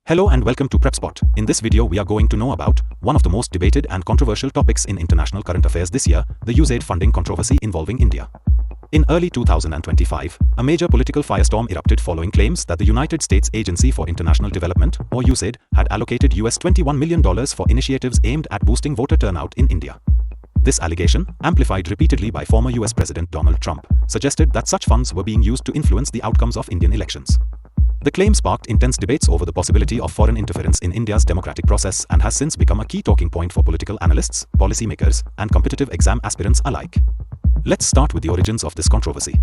Hello and welcome to Prepspot. In this video we are going to know about one of the most debated and controversial topics in international current affairs this year, the USAID funding controversy involving India. In early 2025, a major political firestorm erupted following claims that the United States Agency for International Development, or USAID, had allocated $21 million for initiatives aimed at boosting voter turnout in India. This allegation, amplified repeatedly by former US President Donald Trump, suggested that such funds were being used to influence the outcomes of Indian elections. The claim sparked intense debates over the possibility of foreign interference in India's democratic process and has since become a key talking point for political analysts, policymakers, and competitive exam aspirants alike. Let's start with the origins of this controversy.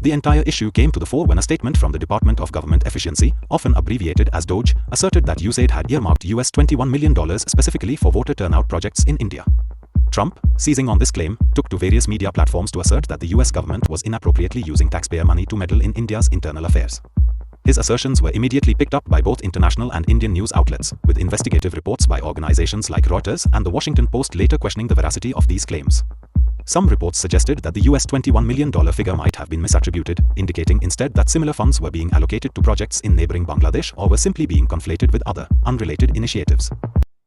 The entire issue came to the fore when a statement from the Department of Government Efficiency, often abbreviated as DOGE, asserted that USAID had earmarked $21 million specifically for voter turnout projects in India. Trump, seizing on this claim, took to various media platforms to assert that the US government was inappropriately using taxpayer money to meddle in India's internal affairs. His assertions were immediately picked up by both international and Indian news outlets, with investigative reports by organizations like Reuters and the Washington Post later questioning the veracity of these claims. Some reports suggested that the $21 million figure might have been misattributed, indicating instead that similar funds were being allocated to projects in neighboring Bangladesh or were simply being conflated with other, unrelated initiatives.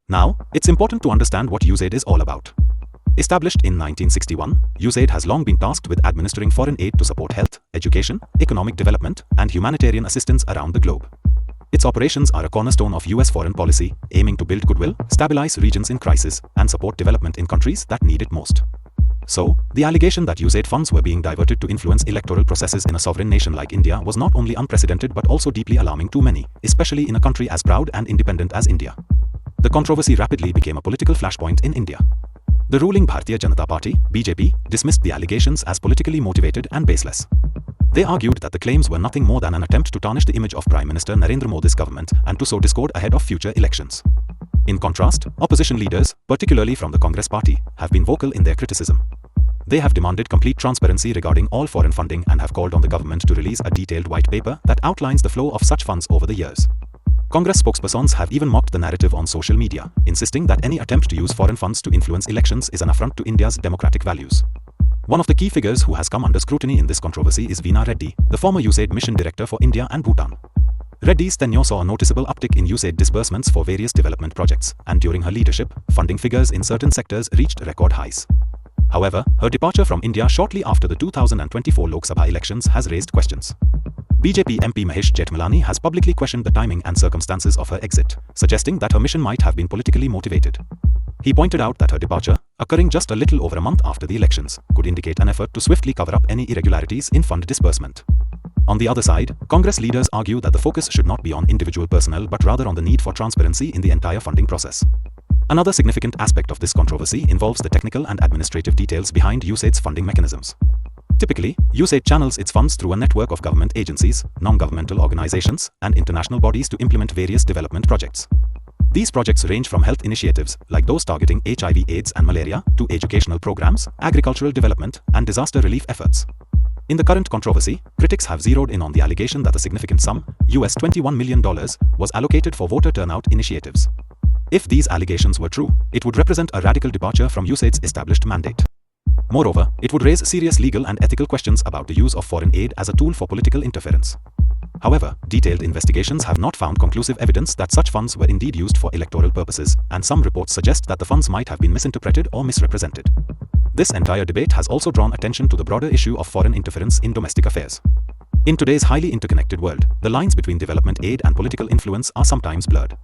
Now, it's important to understand what USAID is all about. Established in 1961, USAID has long been tasked with administering foreign aid to support health, education, economic development, and humanitarian assistance around the globe. Its operations are a cornerstone of US foreign policy, aiming to build goodwill, stabilize regions in crisis, and support development in countries that need it most. So, the allegation that USAID funds were being diverted to influence electoral processes in a sovereign nation like India was not only unprecedented but also deeply alarming to many, especially in a country as proud and independent as India. The controversy rapidly became a political flashpoint in India. The ruling Bharatiya Janata Party, BJP, dismissed the allegations as politically motivated and baseless. They argued that the claims were nothing more than an attempt to tarnish the image of Prime Minister Narendra Modi's government and to sow discord ahead of future elections. In contrast, opposition leaders, particularly from the Congress Party, have been vocal in their criticism. They have demanded complete transparency regarding all foreign funding and have called on the government to release a detailed white paper that outlines the flow of such funds over the years. Congress spokespersons have even mocked the narrative on social media, insisting that any attempt to use foreign funds to influence elections is an affront to India's democratic values. One of the key figures who has come under scrutiny in this controversy is Veena Reddy, the former USAID mission director for India and Bhutan. Reddy's tenure saw a noticeable uptick in USAID disbursements for various development projects, and during her leadership, funding figures in certain sectors reached record highs. However, her departure from India shortly after the 2024 Lok Sabha elections has raised questions. BJP MP Mahesh Jethmalani has publicly questioned the timing and circumstances of her exit, suggesting that her mission might have been politically motivated. He pointed out that her departure, occurring just a little over a month after the elections, could indicate an effort to swiftly cover up any irregularities in fund disbursement. On the other side, Congress leaders argue that the focus should not be on individual personnel but rather on the need for transparency in the entire funding process. Another significant aspect of this controversy involves the technical and administrative details behind USAID's funding mechanisms. Typically, USAID channels its funds through a network of government agencies, non-governmental organizations, and international bodies to implement various development projects. These projects range from health initiatives, like those targeting HIV, AIDS, and malaria, to educational programs, agricultural development, and disaster relief efforts. In the current controversy, critics have zeroed in on the allegation that a significant sum, $21 million, was allocated for voter turnout initiatives. If these allegations were true, it would represent a radical departure from USAID's established mandate. Moreover, it would raise serious legal and ethical questions about the use of foreign aid as a tool for political interference. However, detailed investigations have not found conclusive evidence that such funds were indeed used for electoral purposes, and some reports suggest that the funds might have been misinterpreted or misrepresented. This entire debate has also drawn attention to the broader issue of foreign interference in domestic affairs. In today's highly interconnected world, the lines between development aid and political influence are sometimes blurred.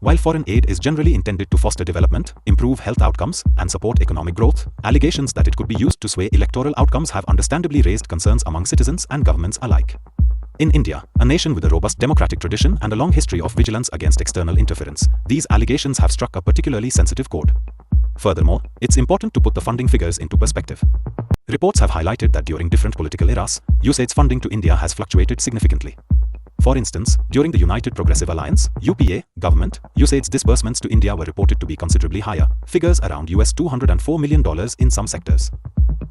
While foreign aid is generally intended to foster development, improve health outcomes, and support economic growth, allegations that it could be used to sway electoral outcomes have understandably raised concerns among citizens and governments alike. In India, a nation with a robust democratic tradition and a long history of vigilance against external interference, these allegations have struck a particularly sensitive chord. Furthermore, it's important to put the funding figures into perspective. Reports have highlighted that during different political eras, USAID's funding to India has fluctuated significantly. For instance, during the United Progressive Alliance (UPA) government, USAID's disbursements to India were reported to be considerably higher, figures around $204 million in some sectors.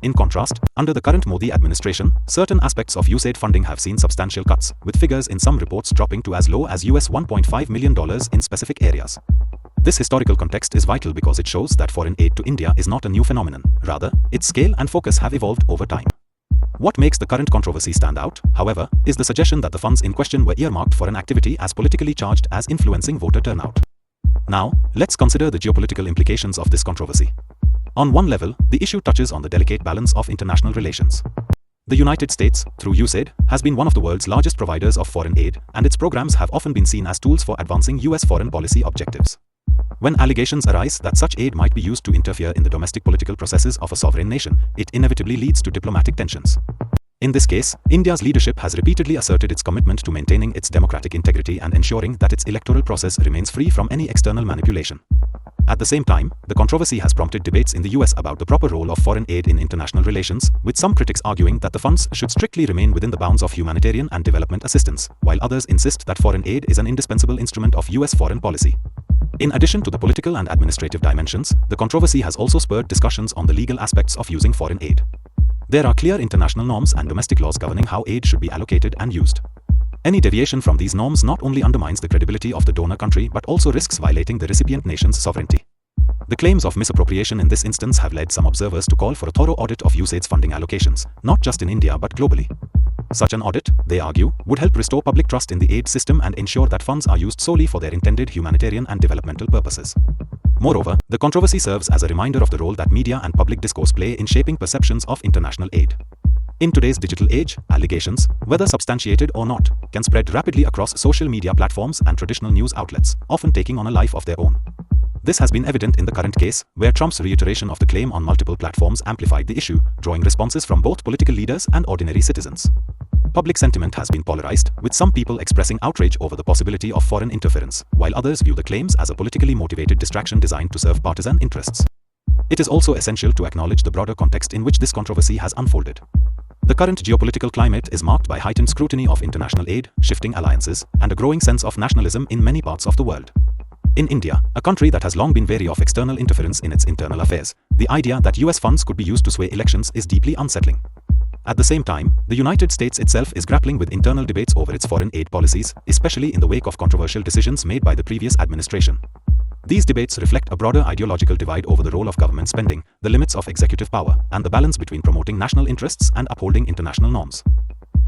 In contrast, under the current Modi administration, certain aspects of USAID funding have seen substantial cuts, with figures in some reports dropping to as low as $1.5 million in specific areas. This historical context is vital because it shows that foreign aid to India is not a new phenomenon, rather, its scale and focus have evolved over time. What makes the current controversy stand out, however, is the suggestion that the funds in question were earmarked for an activity as politically charged as influencing voter turnout. Now, let's consider the geopolitical implications of this controversy. On one level, the issue touches on the delicate balance of international relations. The United States, through USAID, has been one of the world's largest providers of foreign aid, and its programs have often been seen as tools for advancing US foreign policy objectives. When allegations arise that such aid might be used to interfere in the domestic political processes of a sovereign nation, it inevitably leads to diplomatic tensions. In this case, India's leadership has repeatedly asserted its commitment to maintaining its democratic integrity and ensuring that its electoral process remains free from any external manipulation. At the same time, the controversy has prompted debates in the US about the proper role of foreign aid in international relations, with some critics arguing that the funds should strictly remain within the bounds of humanitarian and development assistance, while others insist that foreign aid is an indispensable instrument of US foreign policy. In addition to the political and administrative dimensions, the controversy has also spurred discussions on the legal aspects of using foreign aid. There are clear international norms and domestic laws governing how aid should be allocated and used. Any deviation from these norms not only undermines the credibility of the donor country but also risks violating the recipient nation's sovereignty. The claims of misappropriation in this instance have led some observers to call for a thorough audit of USAID's funding allocations, not just in India but globally. Such an audit, they argue, would help restore public trust in the aid system and ensure that funds are used solely for their intended humanitarian and developmental purposes. Moreover, the controversy serves as a reminder of the role that media and public discourse play in shaping perceptions of international aid. In today's digital age, allegations, whether substantiated or not, can spread rapidly across social media platforms and traditional news outlets, often taking on a life of their own. This has been evident in the current case, where Trump's reiteration of the claim on multiple platforms amplified the issue, drawing responses from both political leaders and ordinary citizens. Public sentiment has been polarized, with some people expressing outrage over the possibility of foreign interference, while others view the claims as a politically motivated distraction designed to serve partisan interests. It is also essential to acknowledge the broader context in which this controversy has unfolded. The current geopolitical climate is marked by heightened scrutiny of international aid, shifting alliances, and a growing sense of nationalism in many parts of the world. In India, a country that has long been wary of external interference in its internal affairs, the idea that US funds could be used to sway elections is deeply unsettling. At the same time, the United States itself is grappling with internal debates over its foreign aid policies, especially in the wake of controversial decisions made by the previous administration. These debates reflect a broader ideological divide over the role of government spending, the limits of executive power, and the balance between promoting national interests and upholding international norms.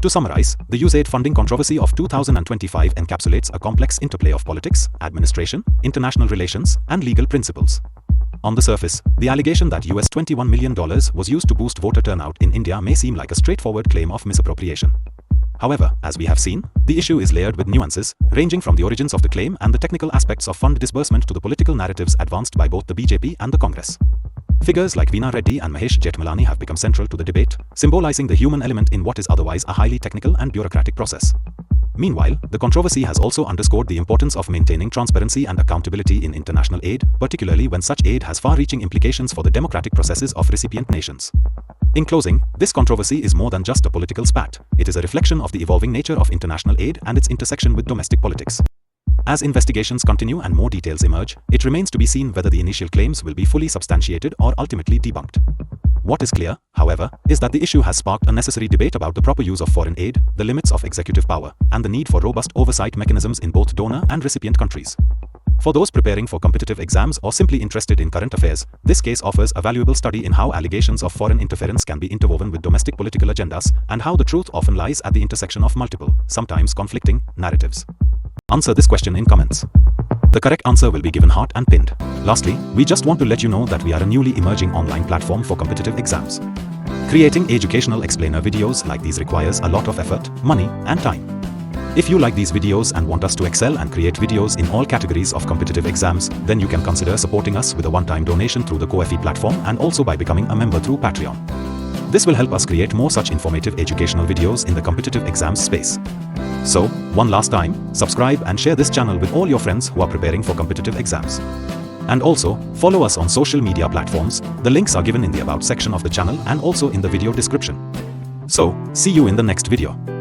To summarize, the USAID funding controversy of 2025 encapsulates a complex interplay of politics, administration, international relations, and legal principles. On the surface, the allegation that US $21 million was used to boost voter turnout in India may seem like a straightforward claim of misappropriation. However, as we have seen, the issue is layered with nuances, ranging from the origins of the claim and the technical aspects of fund disbursement to the political narratives advanced by both the BJP and the Congress. Figures like Veena Reddy and Mahesh Jethmalani have become central to the debate, symbolizing the human element in what is otherwise a highly technical and bureaucratic process. Meanwhile, the controversy has also underscored the importance of maintaining transparency and accountability in international aid, particularly when such aid has far-reaching implications for the democratic processes of recipient nations. In closing, this controversy is more than just a political spat. It is a reflection of the evolving nature of international aid and its intersection with domestic politics. As investigations continue and more details emerge, it remains to be seen whether the initial claims will be fully substantiated or ultimately debunked. What is clear, however, is that the issue has sparked a necessary debate about the proper use of foreign aid, the limits of executive power, and the need for robust oversight mechanisms in both donor and recipient countries. For those preparing for competitive exams or simply interested in current affairs, this case offers a valuable study in how allegations of foreign interference can be interwoven with domestic political agendas and how the truth often lies at the intersection of multiple, sometimes conflicting, narratives. Answer this question in comments. The correct answer will be given heart and pinned. Lastly, we just want to let you know that we are a newly emerging online platform for competitive exams. Creating educational explainer videos like these requires a lot of effort, money, and time. If you like these videos and want us to excel and create videos in all categories of competitive exams, then you can consider supporting us with a one-time donation through the Ko-fi platform and also by becoming a member through Patreon. This will help us create more such informative educational videos in the competitive exams space. So, one last time, subscribe and share this channel with all your friends who are preparing for competitive exams. And also, follow us on social media platforms. The links are given in the About section of the channel and also in the video description. So, see you in the next video.